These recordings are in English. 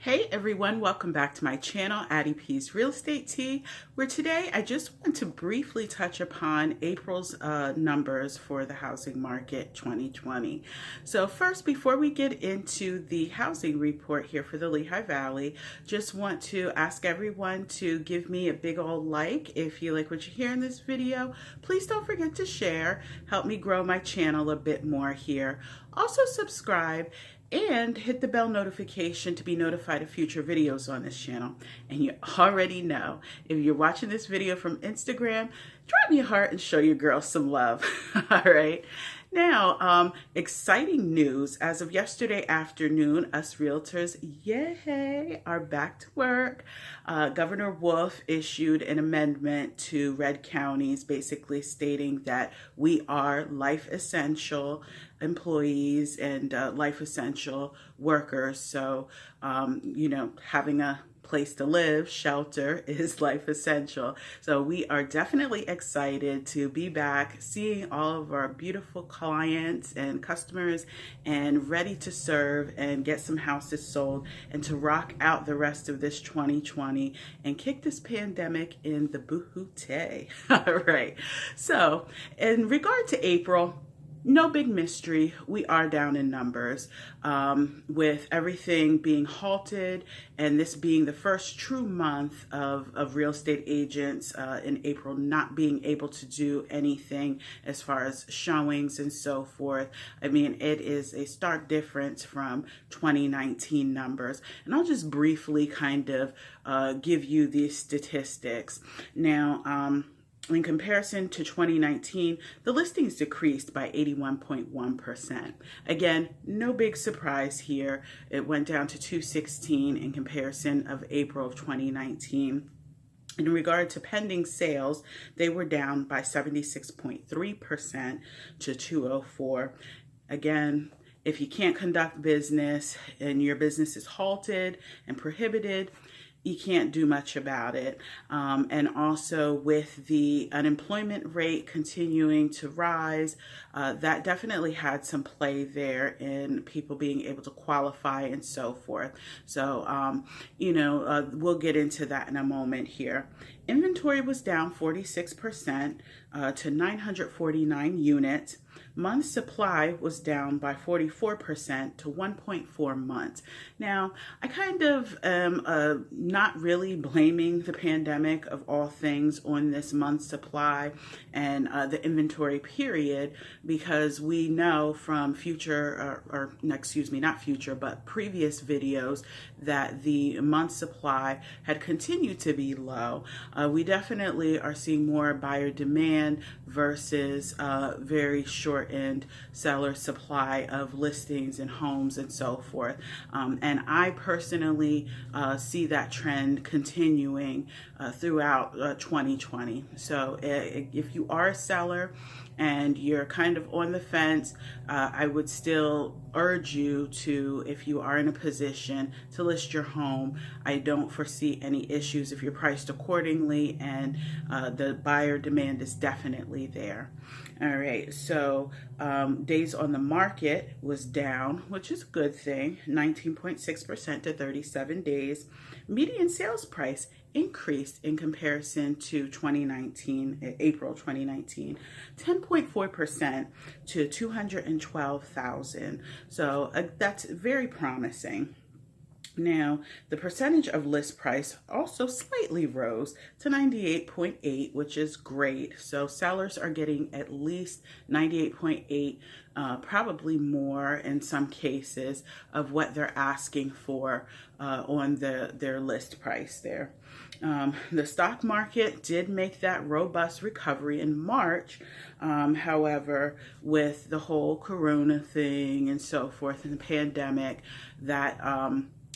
Hey everyone, welcome back to my channel, Addie P's Real Estate Tea, where today I just want to briefly touch upon April's numbers for the housing market 2020. So first, before we get into the housing report here for the Lehigh Valley, just want to ask everyone to give me a big old like if you like what you hear in this video. Please don't forget to share, help me grow my channel a bit more here. Also subscribe and hit the bell notification to be notified of future videos on this channel. And you already know, if you're watching this video from Instagram, drop me a heart and show your girl some love. All right. Now, exciting news. As of yesterday afternoon, us realtors, yay, are back to work. Governor Wolf issued an amendment to red counties, basically stating that we are life essential employees and life essential workers. So, having a place to live, shelter is life essential. So we are definitely excited to be back, seeing all of our beautiful clients and customers and ready to serve and get some houses sold and to rock out the rest of this 2020 and kick this pandemic in the boo-hoo-tay. All right. So in regard to April, no big mystery. We are down in numbers with everything being halted and this being the first true month of real estate agents in April not being able to do anything as far as showings and so forth. I mean, it is a stark difference from 2019 numbers. And I'll just briefly kind of give you these statistics. Now, in comparison to 2019, the listings decreased by 81.1%. Again, no big surprise here. It went down to 216 in comparison of April of 2019. In regard to pending sales, they were down by 76.3% to 204. Again, if you can't conduct business and your business is halted and prohibited, you can't do much about it. And also with the unemployment rate continuing to rise, that definitely had some play there in people being able to qualify and so forth. So, we'll get into that in a moment here. Inventory was down 46% to 949 units. Month supply was down by 44% to 1.4 months. Now, I kind of am not really blaming the pandemic of all things on this month's supply and the inventory period, because we know from previous videos that the month supply had continued to be low. We definitely are seeing more buyer demand versus very short-end seller supply of listings and homes and so forth. And I personally see that trend continuing throughout 2020. So if you are a seller and you're kind of on the fence, I would still urge you to, if you are in a position to list your home. I don't foresee any issues if you're priced accordingly and the buyer demand is definitely there. All right, so days on the market was down, which is a good thing, 19.6% to 37 days. Median sales price increased in comparison to 2019, April 2019, 10.4% to 212,000. So that's very promising. Now, the percentage of list price also slightly rose to 98.8, which is great. So sellers are getting at least 98.8, probably more in some cases, of what they're asking for on their list price there. The stock market did make that robust recovery in March. However, with the whole corona thing and so forth and the pandemic, that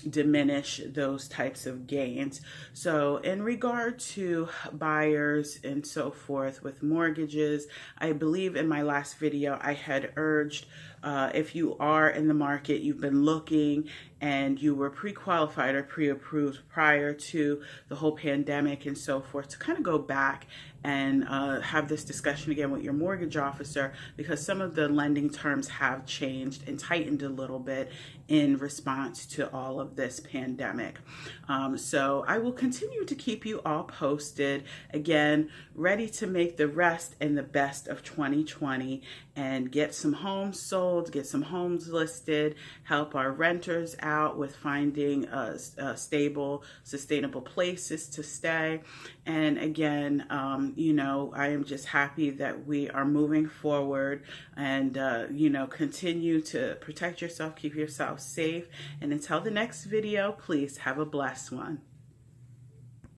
diminish those types of gains. So in regard to buyers and so forth with mortgages, I believe in my last video I had urged if you are in the market, you've been looking, and you were pre-qualified or pre-approved prior to the whole pandemic and so forth, to kind of go back and have this discussion again with your mortgage officer, because some of the lending terms have changed and tightened a little bit in response to all of this pandemic. So I will continue to keep you all posted. Again, ready to make the rest and the best of 2020 and get some homes sold, get some homes listed, help our renters out with finding stable, sustainable places to stay. And again, you know, I am just happy that we are moving forward, and, you know, continue to protect yourself, keep yourself safe. And until the next video, please have a blessed one.